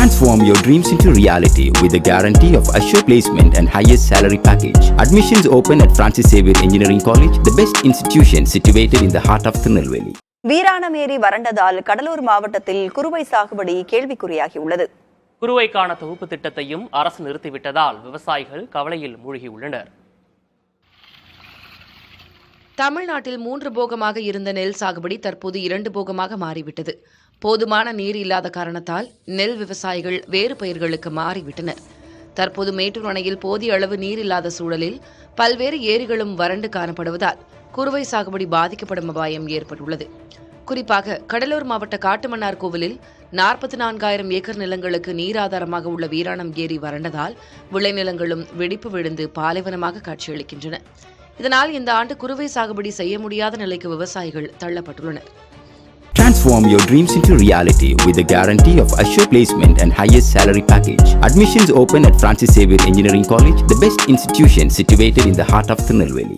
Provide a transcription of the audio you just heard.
Transform your dreams into reality with the guarantee of assured placement and highest salary package. Admissions open at Francis Xavier Engineering College, the best institution situated in the heart of Tirunelveli. Veeranam ஏரி வறண்டதால் கடலூர் மாவட்டத்தில் குறுவை சாகுபடி கேள்விக்குறியாகியுள்ளது. குறுவைக்கான தொகுப்பு திட்டத்தையும் அரசு நிறுத்திவிட்டதால் விவசாயிகள் கவலையில் மூழ்கியுள்ளனர். தமிழ்நாட்டில் 3 போகமாக இருந்த நெல் சாகுபடி தற்போது 2 போகமாக மாறிவிட்டது. போதுமான நீர் இல்லாத காரணத்தால் நெல் விவசாயிகள் வேறு பயிர்களுக்கு மாறிவிட்டனர். தற்போது மேட்டூர் அணையில் போதிய அளவு நீர் இல்லாத சூழலில் பல்வேறு ஏரிகளும் வறண்டு காணப்படுவதால் குறுவை சாகுபடி பாதிக்கப்படும் அபாயம் ஏற்பட்டுள்ளது. குறிப்பாக கடலூர் மாவட்ட காட்டுமன்னார் கோவிலில் 44,000 ஏக்கர் நிலங்களுக்கு நீர் ஆதாரமாக உள்ள வீராணம் ஏரி வறண்டதால் விளைநிலங்களும் வெடிப்பு விழுந்து பாலைவனமாக காட்சியளிக்கின்றன. இதனால் இந்த ஆண்டு குறுவை சாகுபடி செய்ய முடியாத நிலைக்கு விவசாயிகள் தள்ளப்பட்டுள்ளனர். Transform your dreams into reality with the guarantee of assured placement and highest salary package. Admissions open at Francis Xavier Engineering College, the best institution situated in the heart of Tirunelveli.